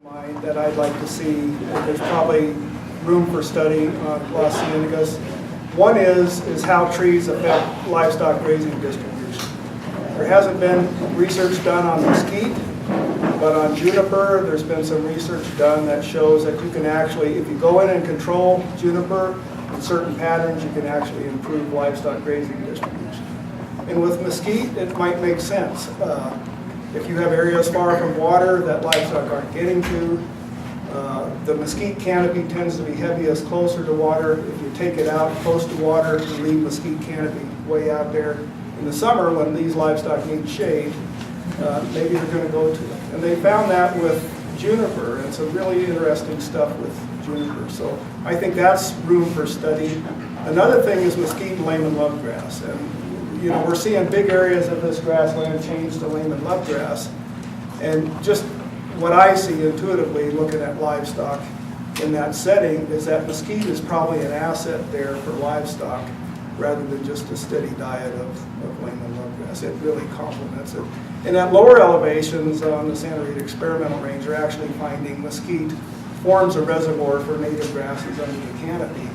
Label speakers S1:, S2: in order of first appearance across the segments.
S1: That I'd like to see. There's probably room for study on Las Ciénegas. One is how trees affect livestock grazing distribution. There hasn't been research done on mesquite, but on juniper there's been some research done that shows that you can actually, if you go in and control juniper in certain patterns, you can actually improve livestock grazing distribution. And with mesquite, it might make sense. If you have areas far from water that livestock aren't getting to, the mesquite canopy tends to be heaviest closer to water. If you take it out close to water, you leave mesquite canopy way out there. In the summer, when these livestock need shade, maybe they're going to go to them. And they found that with juniper, and some really interesting stuff with juniper. So I think that's room for study. Another thing is mesquite and layman lovegrass. And you know, we're seeing big areas of this grassland change to layman lovegrass. And just what I see intuitively looking at livestock in that setting is that mesquite is probably an asset there for livestock rather than just a steady diet of layman lovegrass. It really complements it. And at lower elevations on the Santa Rita experimental range, you're actually finding mesquite forms a reservoir for native grasses under the canopy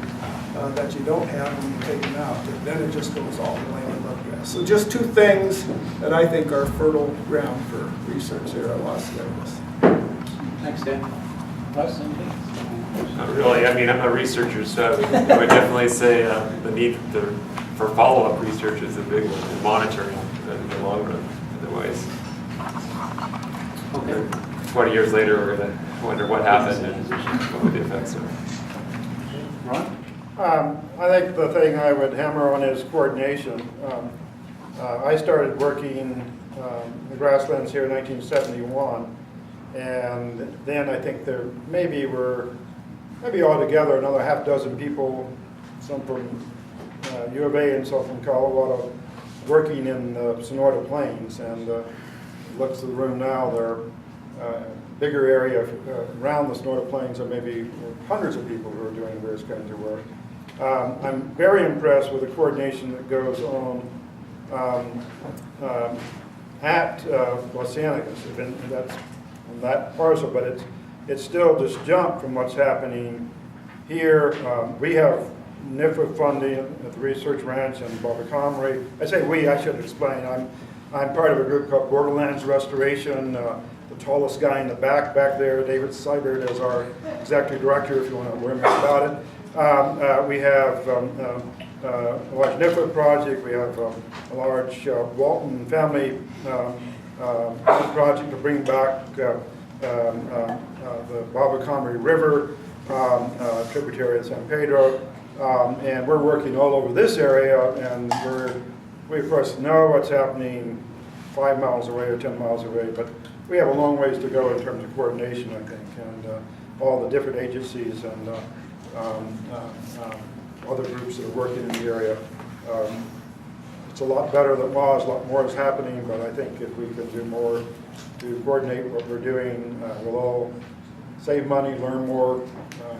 S1: that you don't have when you take them out. And then it just goes all to layman lovegrass. So just two things that I think are fertile ground for research here at Las Ciénegas.
S2: Thanks, Dan. Russ, anything?
S3: Not really. I mean, I'm a researcher, so I would definitely say the need for follow-up research is a big one, and monitoring in the long run. Otherwise,
S2: Okay.
S3: 20 years later, we're going to wonder what happened and what the effects are.
S2: Ron?
S4: I think the thing I would hammer on is coordination. I started working in the grasslands here in 1971, and then I think there maybe altogether another half dozen people, some from U of A and some from Colorado, working in the Sonoita Plains. And looks at the room now, there are bigger area around the Sonoita Plains, and maybe hundreds of people who are doing various kinds of work. I'm very impressed with the coordination that goes on at Las Ciénegas, and that's on that parcel, but it's still just jumped from what's happening here. We have NIFA funding at the Research Ranch and Bobacomrie. I say we, I should explain. I'm part of a group called Borderlands Restoration. The tallest guy in the back there, David Seibert, is our executive director, if you want to learn more about it. We have a large NIFA project. We have a large Walton family project to bring back the Bobacomrie River, tributary of San Pedro. And we're working all over this area, and we of course know what's happening 5 miles away or 10 miles away, but we have a long ways to go in terms of coordination, I think, and all the different agencies and other groups that are working in the area. It's a lot better than it was, a lot more is happening, but I think if we can do more to coordinate what we're doing, we'll all save money, learn more,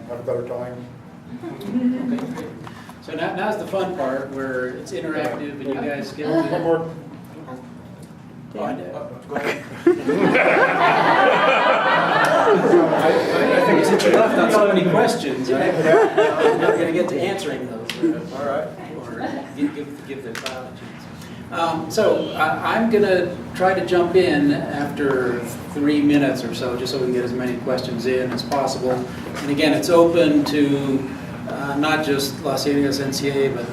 S4: have a better time.
S2: Okay. So now's the fun part where it's interactive and you guys get
S4: One
S2: to...
S4: more.
S2: Go ahead. I think since you left on so many questions, I'm not going to get to answering those. All right. Or give the crowd a chance. So I'm going to try to jump in after 3 minutes or so, just so we can get as many questions in as possible. And again, it's open to not just Las Ciénegas NCA, but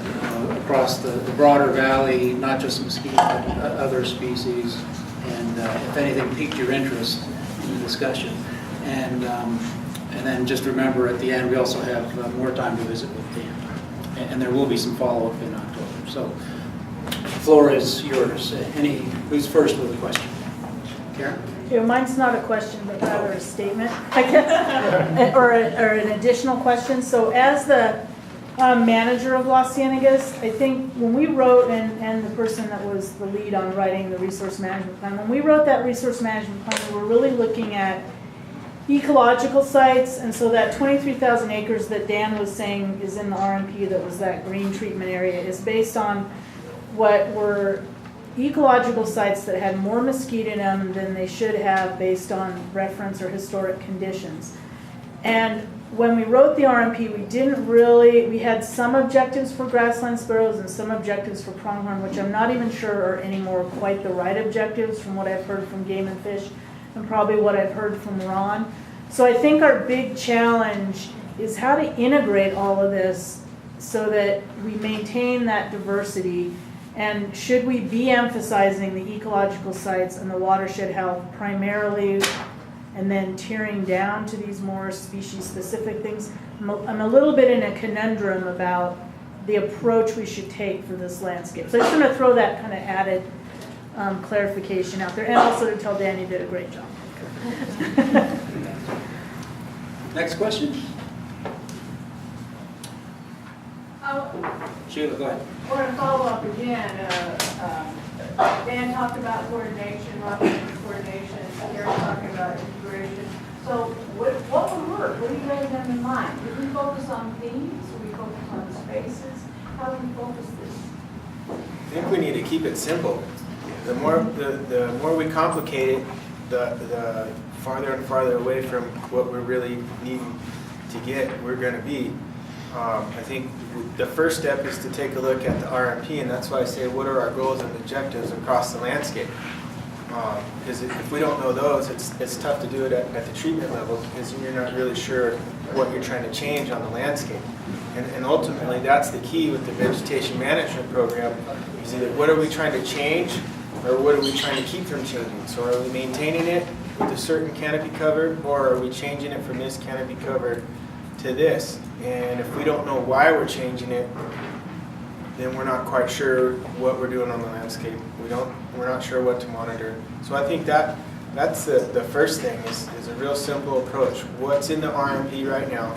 S2: across the broader valley, not just mesquite, but other species. And if anything piqued your interest in the discussion. And then just remember at the end, we also have more time to visit with Dan. And there will be some follow-up in October. So the floor is yours. Who's first with a question? Karen?
S5: Yeah, mine's not a question, but rather a statement, or an additional question. So as the manager of Las Ciénegas, I think when we wrote, and the person that was the lead on writing the resource management plan, when we wrote that resource management plan, we were really looking at ecological sites, and so that 23,000 acres that Dan was saying is in the RMP, that was that green treatment area, is based on what were ecological sites that had more mesquite in them than they should have based on reference or historic conditions. And when we wrote the RMP, we had some objectives for grassland sparrows and some objectives for pronghorn, which I'm not even sure are anymore quite the right objectives from what I've heard from Game and Fish and probably what I've heard from Ron. So I think our big challenge is how to integrate all of this so that we maintain that diversity. And should we be emphasizing the ecological sites and the watershed health primarily and then tearing down to these more species-specific things? I'm a little bit in a conundrum about the approach we should take for this landscape. So I just want to throw that kind of added clarification out there, and also to tell Dan you did a great job.
S2: Next question? Sheila, go ahead.
S6: I want to follow up again. Dan talked about coordination, Robin coordination, Gary talking about integration. So what would work? What do you guys have in mind? Do we focus on themes? Do we focus on spaces? How do we focus this?
S7: I think we need to keep it simple. The more we complicate it, the farther and farther away from what we're really needing to get we're going to be. I think the first step is to take a look at the RMP, and that's why I say what are our goals and objectives across the landscape. Because if we don't know those, it's tough to do it at the treatment level because you're not really sure what you're trying to change on the landscape. And ultimately, that's the key with the vegetation management program, is either what are we trying to change or what are we trying to keep from changing. So are we maintaining it with a certain canopy cover, or are we changing it from this canopy cover to this? And if we don't know why we're changing it, then we're not quite sure what we're doing on the landscape. We're not sure what to monitor. So I think that's the first thing is a real simple approach. What's in the RMP right now?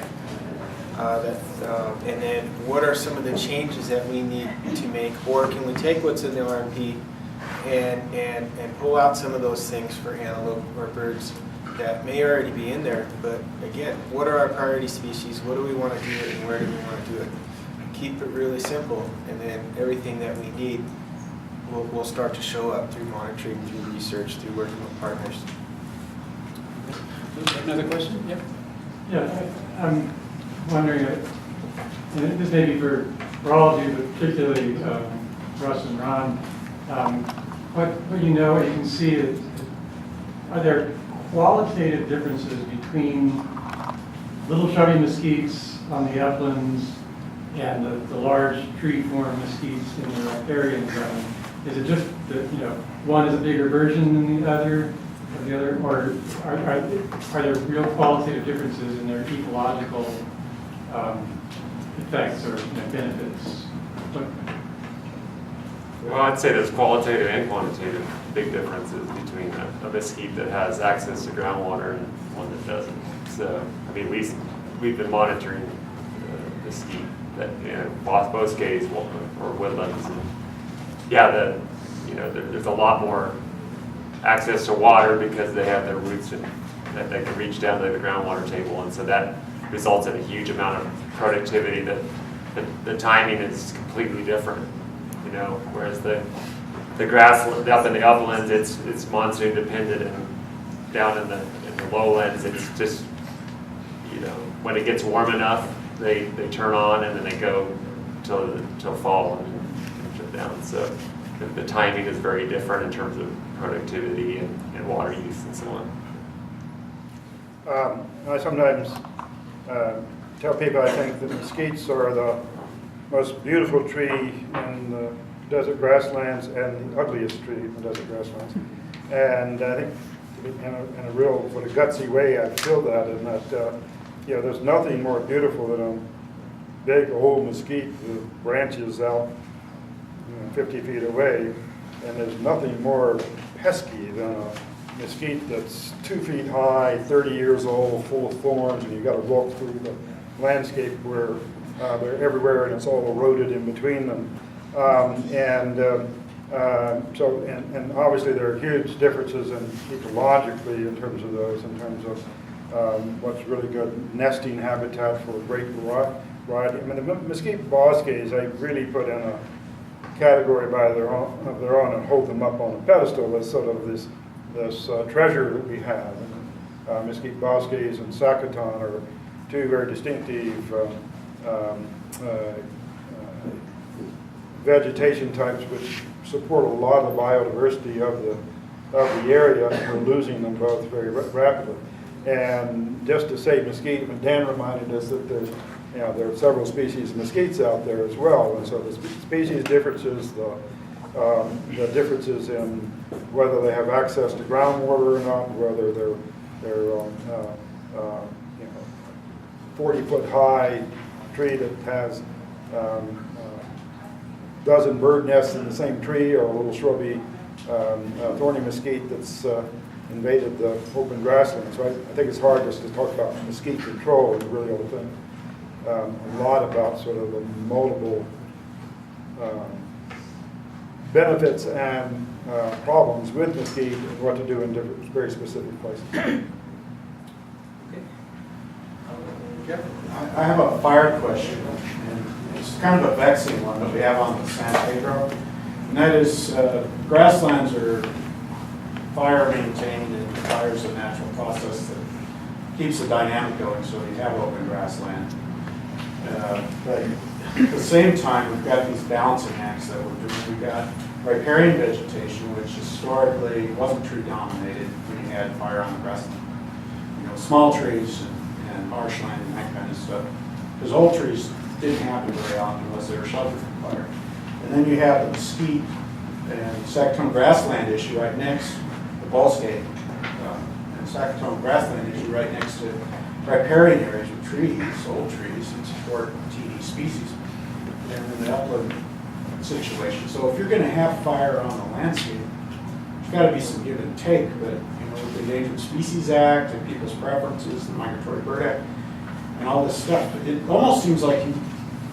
S7: And then what are some of the changes that we need to make, or can we take what's in the RMP and pull out some of those things for antelope or birds that may already be in there, but again, what are our priority species? What do we want to do and where do we want to do it? Keep it really simple, and then everything that we need will start to show up through monitoring, through research, through working with partners.
S2: Another question? Yep.
S8: Yeah, I'm wondering, and this may be for all of you, but particularly Russ and Ron, what you know, you can see is, are there qualitative differences between little shrubby mesquites on the uplands and the large tree-formed mesquites in the riparian zone? Is it just that, one is a bigger version than the other, or are there real qualitative differences in their ecological effects or benefits?
S3: Well, I'd say there's qualitative and quantitative big differences between a mesquite that has access to groundwater and one that doesn't. So, I mean, we've been monitoring mesquite that bosques or woodlands, and there's a lot more access to water because they have their roots and that they can reach down to the groundwater table, and so that results in a huge amount of productivity. That the timing is completely different. Whereas the grass up in the uplands, it's monsoon dependent, and down in the lowlands, it's just when it gets warm enough, they turn on and then they go till fall and then shut down. So the timing is very different in terms of productivity and water use and so on.
S4: I sometimes tell people I think that mesquites are the most beautiful tree in the desert grasslands and the ugliest tree in the desert grasslands. And I think in a real sort of gutsy way I feel that, in that there's nothing more beautiful than a big old mesquite with branches out 50 feet away, and there's nothing more pesky than a mesquite that's 2 feet high, 30 years old, full of thorns, and you've got to walk through the landscape where they're everywhere and it's all eroded in between them. And obviously there are huge differences ecologically in terms of those, in terms of what's really good nesting habitat for a great variety. I mean, the mesquite bosques I really put in a category by of their own and hold them up on a pedestal as sort of this treasure that we have. Mesquite boskies and Sacaton are two very distinctive vegetation types which support a lot of the biodiversity of the area, and we're losing them both very rapidly. And just to say mesquite, Dan reminded us that there's, there are several species of mesquites out there as well, and so the species differences, the differences in whether they have access to groundwater or not, whether they're 40-foot high tree that has dozen bird nests in the same tree, or a little shrubby thorny mesquite that's invaded the open grasslands. So I think it's hard just to talk about mesquite control and really ought to think a lot about sort of the multiple benefits and problems with mesquite and what to do in different, very specific places.
S9: I have a fire question, and it's kind of a vexing one that we have on the San Pedro, and that is grasslands are fire maintained, and fire is a natural process that keeps the dynamic going, so you have open grassland. But at the same time, we've got these balancing acts that we're doing. We've got riparian vegetation, which historically wasn't tree dominated when you had fire on the grassland. Small trees and marshland and that kind of stuff. Because old trees didn't happen very often unless they were sheltered from fire. And then you have the mesquite and Sacaton grassland issue right next to the Ballscape and Sacaton grassland issue right next to riparian areas with trees, old trees, and support TD species. And then the upland situation. So if you're going to have fire on the landscape, there's got to be some give and take, but with the Endangered Species Act and people's preferences, the Migratory Bird Act, and all this stuff, it almost seems like you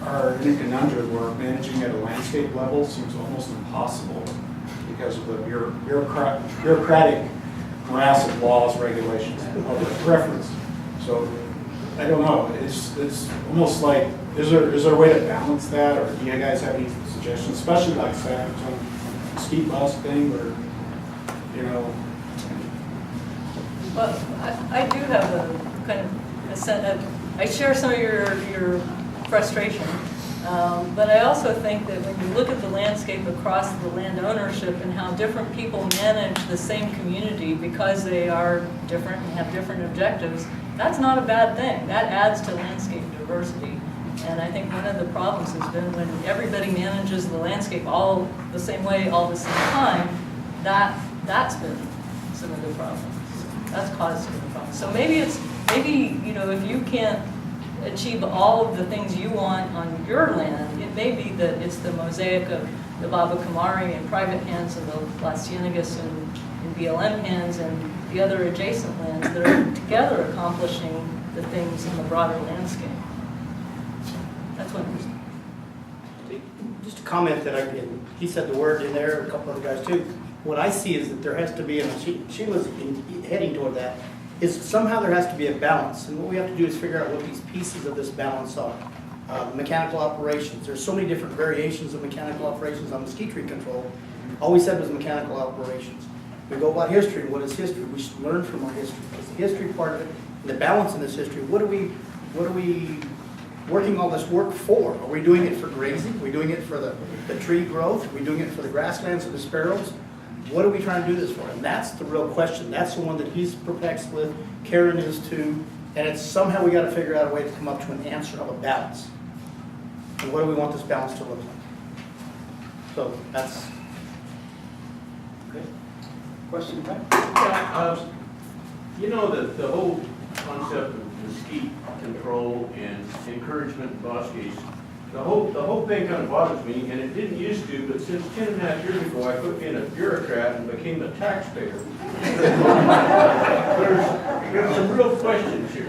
S9: are in a conundrum where managing at a landscape level seems almost impossible because of the bureaucratic morass of laws, regulations, and public preference. So I don't know. It's almost like, is there a way to balance that, or do you guys have any suggestions, especially like Sacaton mesquite bus thing, or
S10: Well, I do have a kind of a set. I share some of your frustration, but I also think that when you look at the landscape across the land ownership and how different people manage the same community because they are different and have different objectives, that's not a bad thing. That adds to landscape diversity. And I think one of the problems has been when everybody manages the landscape all the same way, all the same time, that's been some of the problems. That's caused some of the problems. So maybe if you can't achieve all of the things you want on your land, it may be that it's the mosaic of the Baba Kamari in private hands and the Las Ciénegas in BLM hands and the other adjacent lands that are together accomplishing the things in the broader landscape. That's what I'm saying.
S11: Just a comment that he said the word in there, a couple other guys too. What I see is that there has to be, and Sheila's heading toward that, is somehow there has to be a balance. And what we have to do is figure out what these pieces of this balance are. Mechanical operations. There's so many different variations of mechanical operations on mesquite tree control. All we said was mechanical operations. We go about history. What is history? We should learn from our history. It's the history part of it, and the balance in this history. What are we working all this work for? Are we doing it for grazing? Are we doing it for the tree growth? Are we doing it for the grasslands and the sparrows? What are we trying to do this for? And that's the real question. That's the one that he's perplexed with. Karen is too. And it's somehow we got to figure out a way to come up to an answer of a balance. And what do we want this balance to look like? So that's
S1: Okay. Question, Pat?
S12: Yeah, the whole concept of mesquite control and encouragement in boskies, the whole thing kind of bothers me, and it didn't used to, but since 10.5 years ago, I put in a bureaucrat and became a taxpayer. There's some real questions here.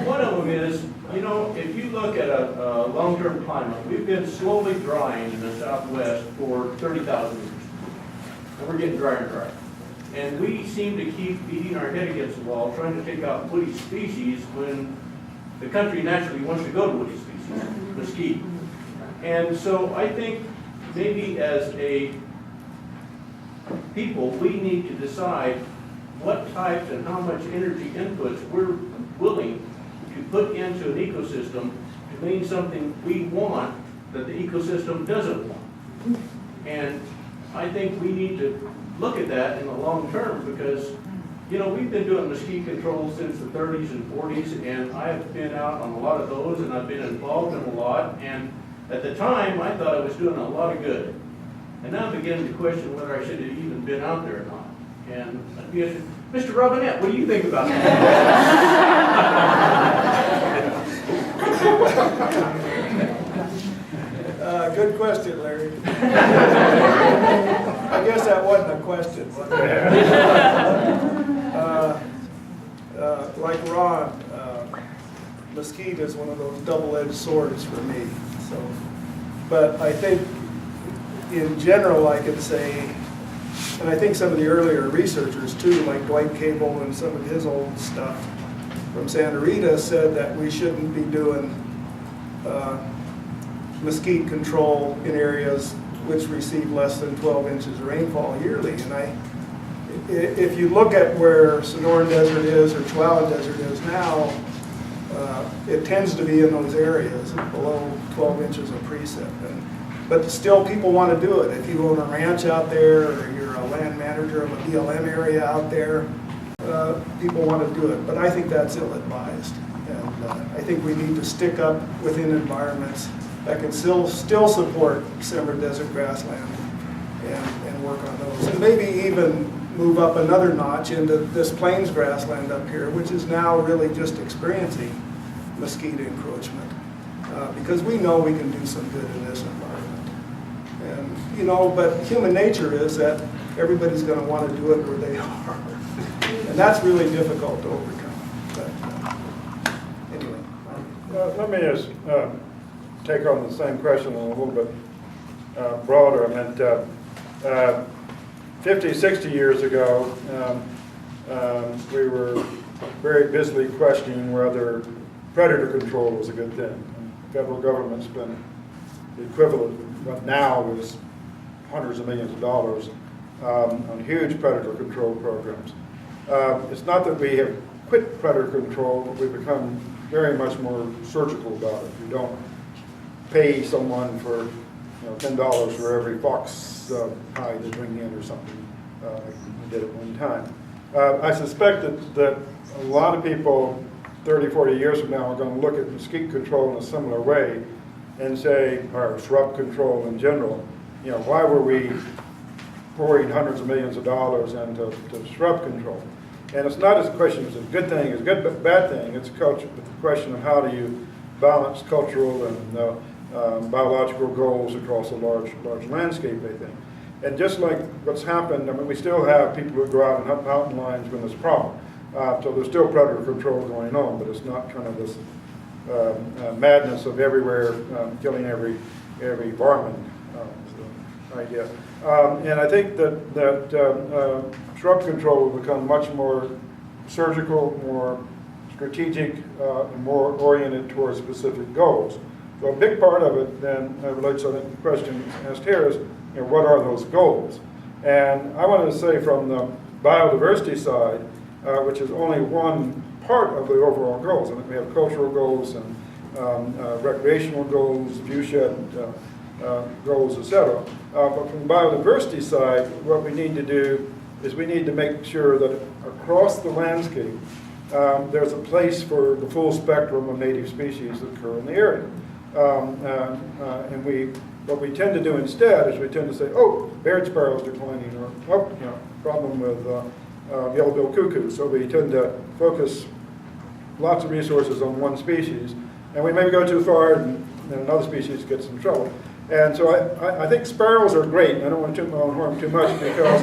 S12: One of them is, if you look at a long-term climate, we've been slowly drying in the Southwest for 30,000 years. And we're getting drier and drier. And we seem to keep beating our head against the wall, trying to take out woody species when the country naturally wants to go to woody species, mesquite. And so I think maybe as a people, we need to decide what types and how much energy inputs we're willing to put into an ecosystem to mean something we want that the ecosystem doesn't want. And I think we need to look at that in the long term because, you know, we've been doing mosquito control since the 30s and 40s, and I've been out on a lot of those, and I've been involved in a lot, and at the time, I thought I was doing a lot of good. And now I'm beginning to question whether I should have even been out there or not. And I'd be interested, Mr. Robinette, what do you think about that?
S1: Good question, Larry. I guess that wasn't a question, was it? Like Ron, Mesquite is one of those double-edged swords for me. So, but I think in general I could say, and I think some of the earlier researchers too, like Dwight Cable and some of his old stuff from Santa Rita said that we shouldn't be doing mesquite control in areas which receive less than 12 inches of rainfall yearly. And if you look at where Sonoran Desert is or Chihuahuan Desert is now, it tends to be in those areas below 12 inches of precip. But still people want to do it. If you own a ranch out there or you're a land manager of a BLM area out there, people want to do it. But I think that's ill-advised. And I think we need to stick up within environments that can still support summer desert grassland and work on those. And maybe even move up another notch into this plains grassland up here, which is now really just experiencing mesquite encroachment. Because we know we can do some good in this environment. And, you know, but human nature is that everybody's going to want to do it where they are. And that's really difficult to overcome. But anyway.
S4: Let me just take on the same question a little bit broader. I meant 50, 60 years ago, we were very busily questioning whether predator control was a good thing. And the federal government's been the equivalent, what now is hundreds of millions of dollars on huge predator control programs. It's not that we have quit predator control, but we've become very much more surgical about it. We don't pay someone for $10 for every fox hide they bring in or something. We did it one time. I suspect that a lot of people 30, 40 years from now are going to look at mesquite control in a similar way and say, or shrub control in general, why were we pouring hundreds of millions of dollars into shrub control? And it's not as a question of a good thing, it's a good but bad thing. It's a question of how do you balance cultural and biological goals across a large landscape, I think. And just like what's happened, I mean, we still have people who go out and hunt mountain lions when there's a problem. So there's still predator control going on, but it's not kind of this madness of everywhere killing every varmint idea. And I think that shrub control will become much more surgical, more strategic, and more oriented towards specific goals. So a big part of it then relates to the question asked here is, what are those goals? And I wanted to say from the biodiversity side, which is only one part of the overall goals. I mean, we have cultural goals and recreational goals, viewshed goals, etc. But from the biodiversity side, what we need to do is we need to make sure that across the landscape, there's a place for the full spectrum of native species that occur in the area. And what we tend to do instead is we tend to say, oh, barred sparrow's declining, or problem with yellow-billed cuckoo. So we tend to focus lots of resources on one species, and we maybe go too far, and then another species gets in trouble. And so I think sparrows are great. I don't want to toot my own horn too much because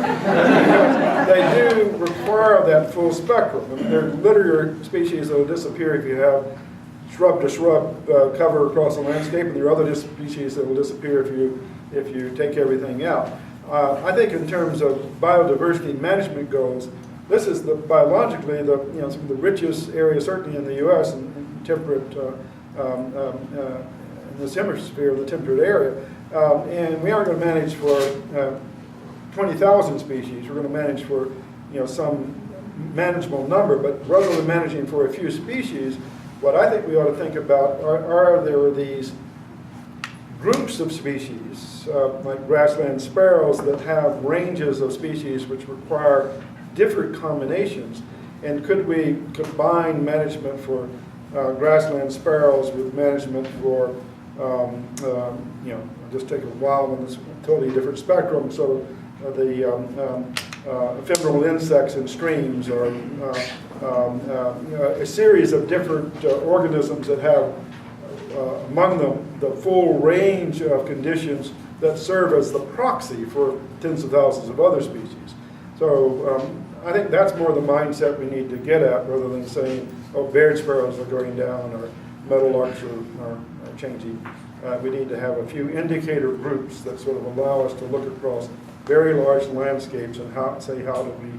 S4: they do require that full spectrum. I mean, they're literary species that will disappear if you have shrub to shrub cover across the landscape, and there are other species that will disappear if you take everything out. I think in terms of biodiversity management goals, this is biologically some of the richest areas, certainly in the U.S. and temperate in this hemisphere, the temperate area. And we aren't going to manage for 20,000 species. We're going to manage for some manageable number, but rather than managing for a few species, what I think we ought to think about are there these groups of species, like grassland sparrows, that have ranges of species which require different combinations. And could we combine management for grassland sparrows with management for, just take a wild one, it's a totally different spectrum, so the ephemeral insects in streams, or a series of different organisms that have among them the full range of conditions that serve as the proxy for tens of thousands of other species. So I think that's more the mindset we need to get at, rather than saying, oh, Baird sparrows are going down or meadowlarks are changing. We need to have a few indicator groups that sort of allow us to look across very large landscapes and say how do we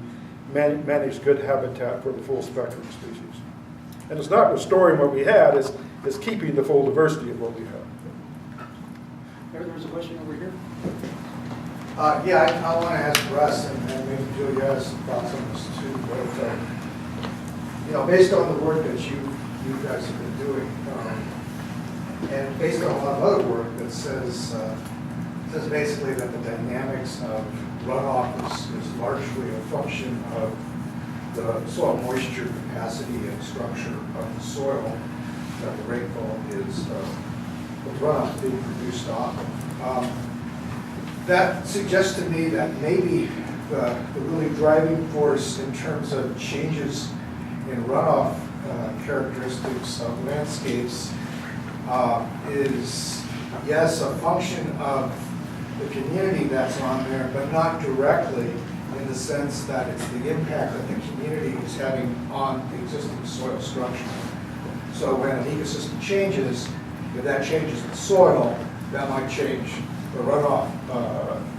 S4: manage good habitat for the full spectrum of species. And it's not restoring what we had, it's keeping the full diversity of what we have.
S2: There was a question over here.
S13: Yeah, I want to ask Russ, and maybe Julia has some thoughts on this too, but based on the work that you guys have been doing, and based on a lot of other work that says basically that the dynamics of runoff is largely a function of the soil moisture capacity and structure of the soil that the rainfall is, the runoff being produced off of. That suggests to me that maybe the really driving force in terms of changes in runoff characteristics of landscapes is, yes, a function of the community that's on there, but not directly in the sense that it's the impact that the community is having on the existing soil structure. So when an ecosystem changes, if that changes the soil, that might change the runoff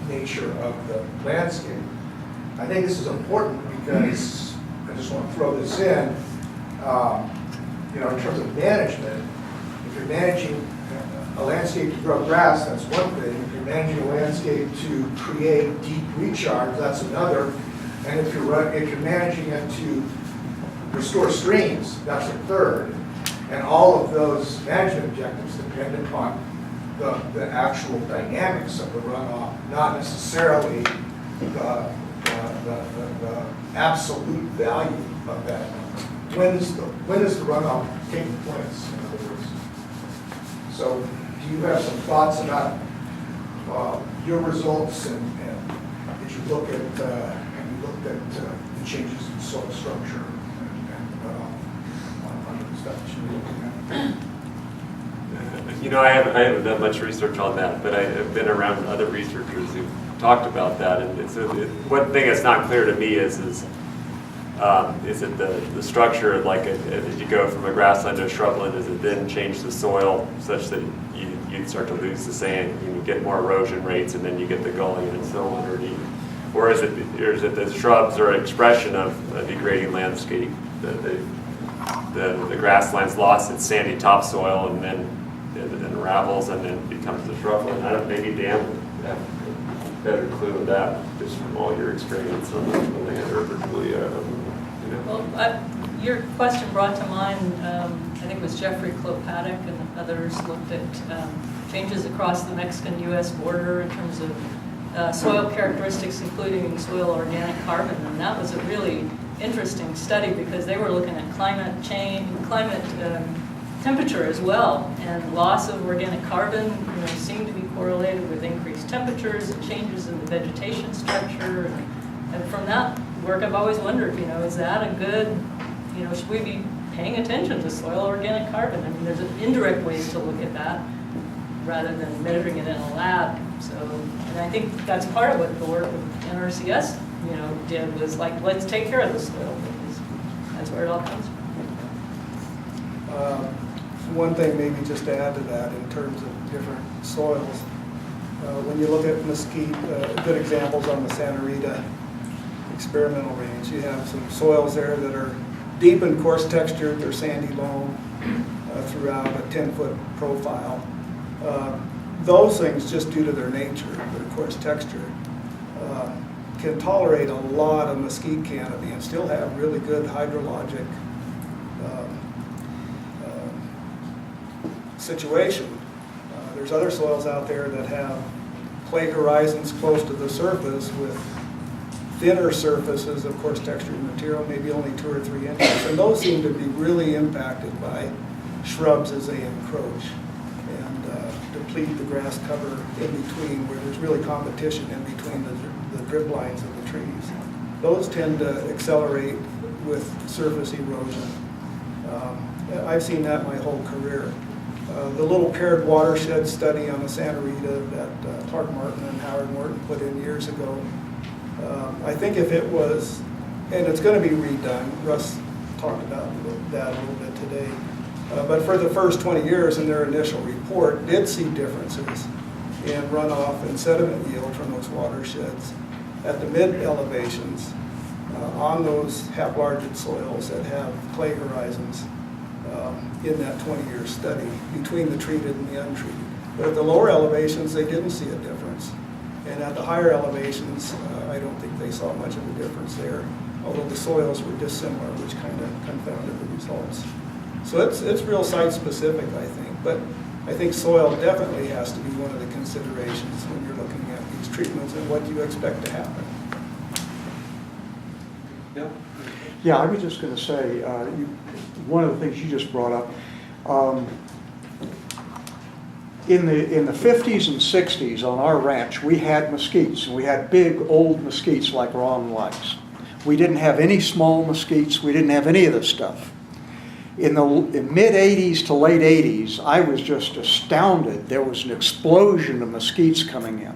S13: nature of the landscape. I think this is important because, I just want to throw this in, in terms of management, if you're managing a landscape to grow grass, that's one thing. If you're managing a landscape to create deep recharge, that's another. And if you're managing it to restore streams, that's a third. And all of those management objectives depend upon the actual dynamics of the runoff, not necessarily the absolute value of that number. When is the runoff taking place, in other words? So do you have some thoughts about your results, and did you look at the changes in soil structure and runoff under the stuff that you were looking at?
S3: I haven't done much research on that, but I've been around other researchers who've talked about that. And one thing that's not clear to me is it the structure, like as you go from a grassland to a shrubland, does it then change the soil such that you start to lose the sand, you get more erosion rates, and then you get the gulling and so underneath? Or is it the shrubs are an expression of a degrading landscape? The grassland's lost its sandy topsoil and then unravels and then becomes a shrubland. Maybe Dan would have a better clue of that, just from all your experience on the land, or Julia.
S10: Well, your question brought to mind, I think it was Jeffrey Klopatek and others looked at changes across the Mexican-U.S. border in terms of soil characteristics, including soil organic carbon, and that was a really interesting study because they were looking at climate change, temperature as well, and loss of organic carbon seemed to be correlated with increased temperatures and changes in the vegetation structure. And from that work, I've always wondered, is that a good, should we be paying attention to soil organic carbon? I mean, there's indirect ways to look at that rather than measuring it in a lab. So, and I think that's part of what the work with NRCS, did, was like, let's take care of the soil, because that's where it all comes from.
S1: One thing maybe just to add to that in terms of different soils, when you look at Mesquite, good examples on the Santa Rita experimental range, you have some soils there that are deep and coarse textured, they're sandy loam throughout a 10-foot profile. those things, just due to their nature, their coarse texture, can tolerate a lot of mesquite canopy and still have really good hydrologic situation. There's other soils out there that have clay horizons close to the surface with thinner surfaces of coarse textured material, maybe only 2 or 3 inches, and those seem to be really impacted by shrubs as they encroach and deplete the grass cover in between, where there's really competition in between the drip lines of the trees. Those tend to accelerate with surface erosion. I've seen that my whole career. The little paired watershed study on the Santa Rita that Clark Martin and Howard Morton put in years ago, I think if it was, and it's going to be redone, Russ talked about that a little bit today, but for the first 20 years in their initial report did see differences in runoff and sediment yield from those watersheds at the mid elevations on those half-larged soils that have clay horizons in that 20-year study between the treated and the untreated. But at the lower elevations, they didn't see a difference. And at the higher elevations, I don't think they saw much of a difference there, although the soils were dissimilar, which kind of confounded the results. So it's real site-specific, I think. But I think soil definitely has to be one of the considerations when you're looking at these treatments and what you expect to happen.
S2: Yeah.
S14: Yeah, I was just going to say, one of the things you just brought up, in the 50s and 60s on our ranch, we had mesquites, and we had big old mesquites like Ron likes. We didn't have any small mesquites. We didn't have any of this stuff. In the mid-'80s to late '80s, I was just astounded. There was an explosion of mesquites coming in.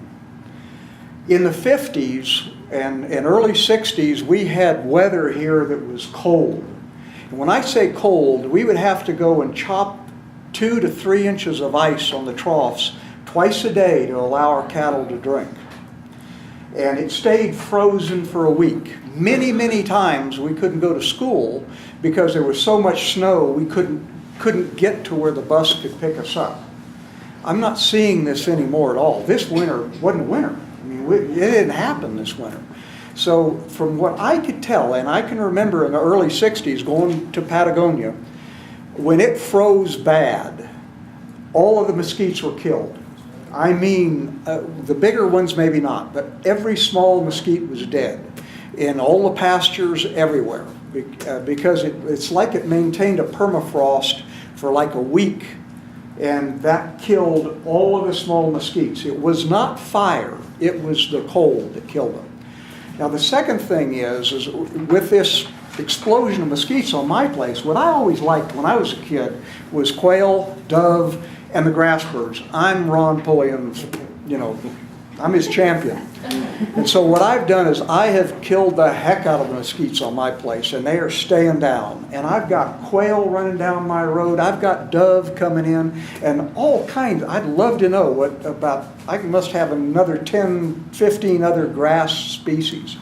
S14: In the 50s and early 60s, we had weather here that was cold. And when I say cold, we would have to go and chop 2 to 3 inches of ice on the troughs twice a day to allow our cattle to drink. And it stayed frozen for a week. Many, many times we couldn't go to school because there was so much snow we couldn't get to where the bus could pick us up. I'm not seeing this anymore at all. This winter wasn't winter. I mean, it didn't happen this winter. So from what I could tell, and I can remember in the early 60s going to Patagonia, when it froze bad, all of the mesquites were killed. I mean, the bigger ones maybe not, but every small mesquite was dead in all the pastures everywhere because it's like it maintained a permafrost for like a week, and that killed all of the small mesquites. It was not fire, it was the cold that killed them. Now the second thing is with this explosion of mesquites on my place, what I always liked when I was a kid was quail, dove, and the grass birds. I'm Ron Pulliam's, I'm his champion. And so what I've done is I have killed the heck out of the mesquites on my place, and they are staying down. And I've got quail running down my road. I've got dove coming in, and all kinds. I'd love to know I must have another 10, 15 other grass species.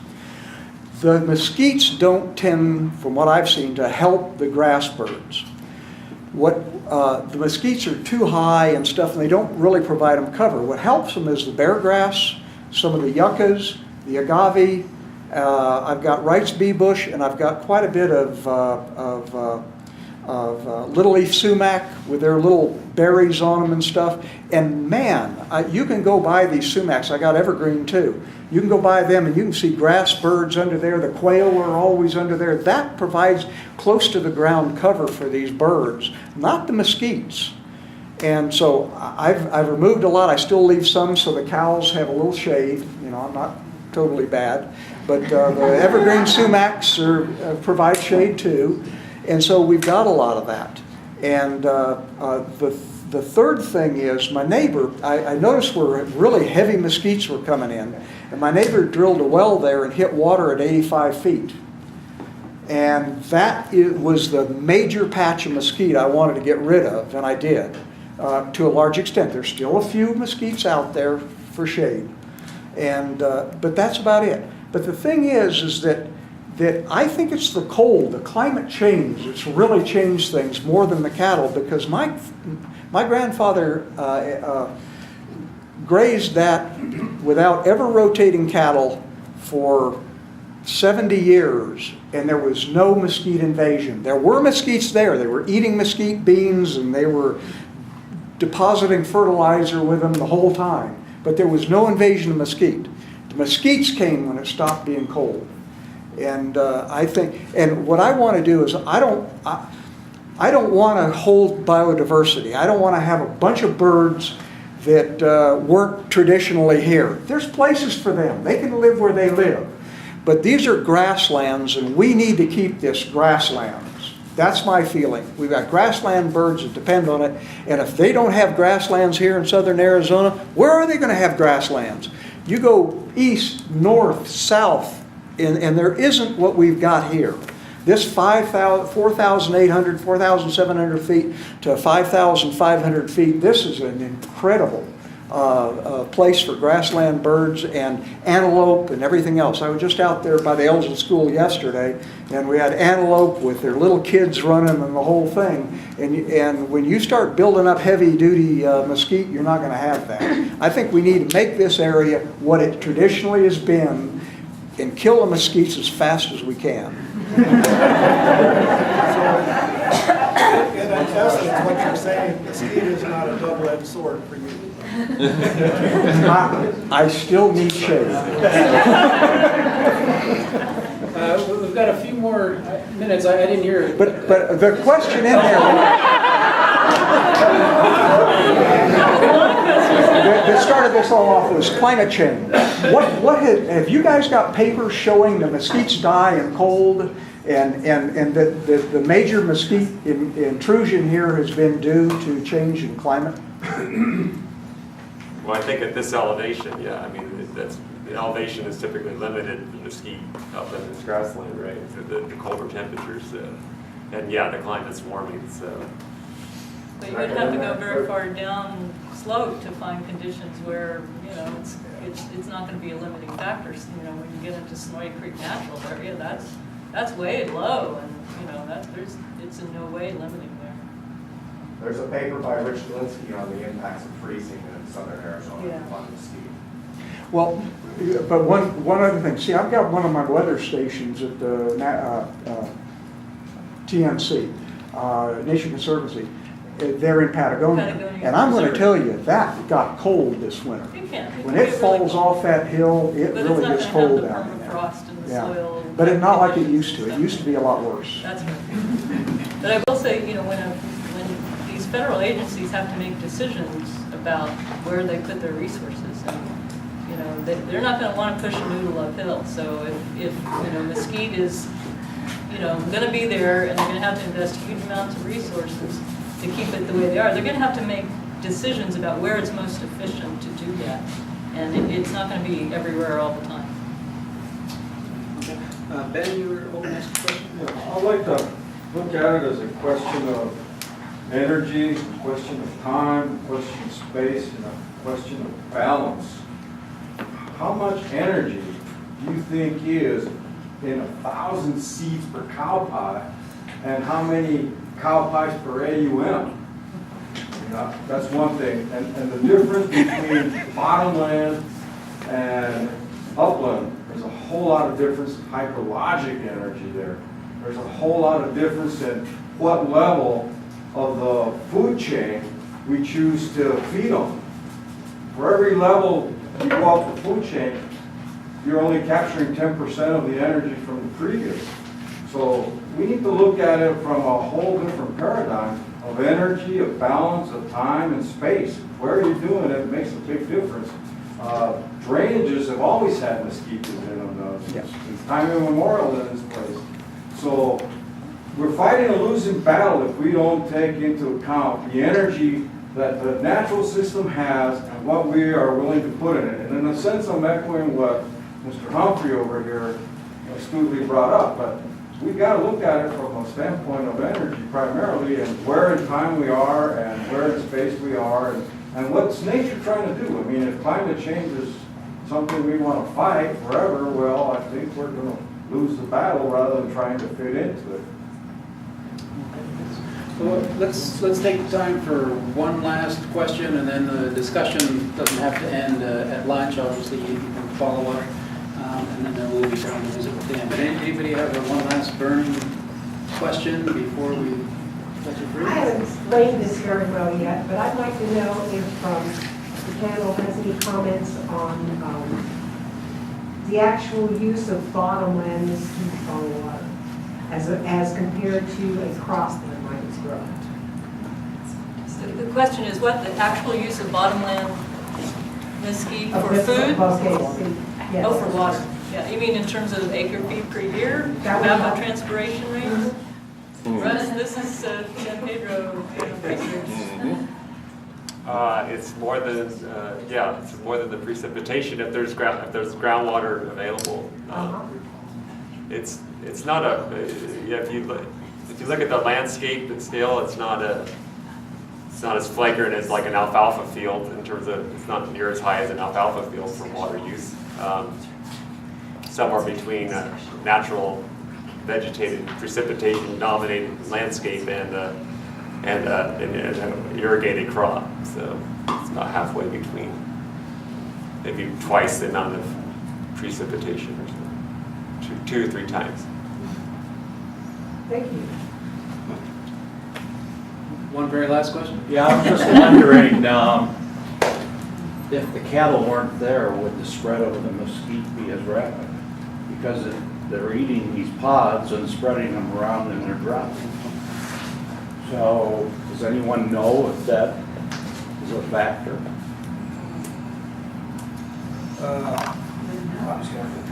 S14: The mesquites don't tend, from what I've seen, to help the grass birds. The mesquites are too high and stuff, and they don't really provide them cover. What helps them is the bear grass, some of the yuccas, the agave. I've got Wright's bee bush, and I've got quite a bit of little leaf sumac with their little berries on them and stuff. And man, you can go buy these sumacs. I got evergreen too. You can go buy them and you can see grass birds under there. The quail are always under there. That provides close to the ground cover for these birds, not the mesquites. And so I've removed a lot. I still leave some so the cows have a little shade. I'm not totally bad. But the evergreen sumacs provide shade too. And so we've got a lot of that. And the third thing is my neighbor, I noticed where really heavy mesquites were coming in. And my neighbor drilled a well there and hit water at 85 feet. And that was the major patch of mesquite I wanted to get rid of, and I did, to a large extent. There's still a few mesquites out there for shade, but that's about it. But the thing is that I think it's the cold, the climate change, that's really changed things more than the cattle, because my grandfather grazed that without ever rotating cattle for 70 years, and there was no mesquite invasion. There were mesquites there. They were eating mesquite beans, and they were depositing fertilizer with them the whole time. But there was no invasion of mesquite. The mesquites came when it stopped being cold. And I think, and what I want to do is, I don't want to hold biodiversity. I don't want to have a bunch of birds that work traditionally here. There's places for them. They can live where they live. But these are grasslands, and we need to keep this grasslands. That's my feeling. We've got grassland birds that depend on it, and if they don't have grasslands here in southern Arizona, where are they going to have grasslands? You go east, north, south, and there isn't what we've got here. This 4,800, 4,700 feet to 5,500 feet, this is an incredible place for grassland birds and antelope and everything else. I was just out there by the Elgin School yesterday, and we had antelope with their little kids running and the whole thing. And when you start building up heavy-duty mesquite, you're not going to have that. I think we need to make this area what it traditionally has been and kill the mesquites as fast as we can.
S1: In essence, what you're saying, mesquite is not a double-edged sword for you.
S14: I still need shade.
S2: We've got a few more minutes. I didn't hear it.
S14: But the question in there that started this all off was climate change. Have you guys got papers showing the mesquites die in cold, and that the major mesquite intrusion here has been due to change in climate?
S3: Well, I think at this elevation, yeah, I mean, the elevation is typically limited to mesquite up in this grassland, right? So the colder temperatures, and yeah, the climate's warming, so.
S10: But you would have to go very far down slope to find conditions where, you know, it's not going to be a limiting factor. So, you know, when you get into Sonoita Creek Natural area, that's way low, and you know it's in no way limiting there.
S15: There's a paper by Rich Galinsky on the impacts of freezing in southern Arizona on mesquite.
S14: Well, but one other thing. See, I've got one of my weather stations at the TNC, Nation Conservancy. They're in Patagonia. And I'm going to tell you, that got cold this winter. When it falls off that hill, it really gets cold down there.
S10: Frost in the soil.
S14: But it's not like it used to. It used to be a lot worse.
S10: That's right. But I will say, you know, when these federal agencies have to make decisions about where they put their resources, and you know, they're not going to want to push a noodle uphill. So if you know, mesquite is, you know, going to be there, and they're going to have to invest huge amounts of resources to keep it the way they are, they're going to have to make decisions about where it's most efficient to do that, and it's not going to be everywhere all the time.
S2: Ben, you were hoping to ask a question?
S16: I'd like to look at it as a question of energy, a question of time, a question of space, and a question of balance. How much energy do you think is in 1,000 seeds per cow pie, and how many cow pies per AUM? That's one thing. And the difference between bottomland and upland, there's a whole lot of difference in hydrologic energy there. There's a whole lot of difference in what level of the food chain we choose to feed them. For every level you go up the food chain, you're only capturing 10% of the energy from the previous. So we need to look at it from a whole different paradigm of energy, of balance, of time and space. Where you're doing it makes a big difference. Drainages have always had mosquitoes in them, since time immemorial in this place. So we're fighting a losing battle if we don't take into account the energy that the natural system has and what we are willing to put in it. And in a sense, I'm echoing what Mr. Humphrey over here astutely brought up, but we've got to look at it from a standpoint of energy primarily, and where in time we are and where in space we are, and what's nature trying to do. I mean, if climate change is something we want to fight forever, well, I think we're going to lose the battle rather than trying to fit into it.
S2: So let's take time for one last question, and then the discussion doesn't have to end at lunch. Obviously, you can follow up, and then we'll be trying to visit with them. But anybody have one last burning question before we let you through?
S17: I haven't explained this very well yet, but I'd like to know if the panel has any comments on the actual use of bottomland mesquite on water as compared to a crossland like it's grown.
S10: So the question is what the actual use of bottomland mesquite
S17: Of
S10: for
S17: this-
S10: food?
S17: Okay, yes.
S10: Oh, for water. Yeah, you mean in terms of acre feet per year,
S17: That would help.
S10: evapotranspiration rates? Russ, this is San Pedro research.
S3: It's more than, it's more than the precipitation if there's groundwater available. It's not if you look at the landscape and scale, it's not as flagrant as like an alfalfa field in terms of, it's not near as high as an alfalfa field for water use. Somewhere between a natural vegetated precipitation dominated landscape and an irrigated crop. So it's about halfway between, maybe twice the amount of precipitation or something, two or three times.
S17: Thank you.
S2: One very last question?
S12: Yeah, I'm just wondering, if the cattle weren't there, would the spread of the mesquite be as rapid? Because they're eating these pods and spreading them around in their drops. So, does anyone know if that is a factor?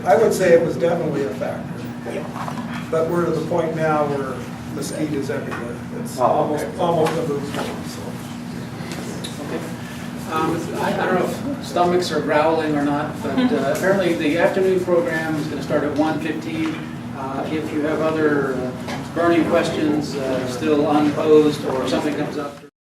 S1: I would say it was definitely a factor. But we're to the point now where mesquite is everywhere. It's almost a food so.
S2: I don't know if stomachs are growling or not, but apparently the afternoon program is going to start at 1:15. If you have other burning questions still unposed or something comes up.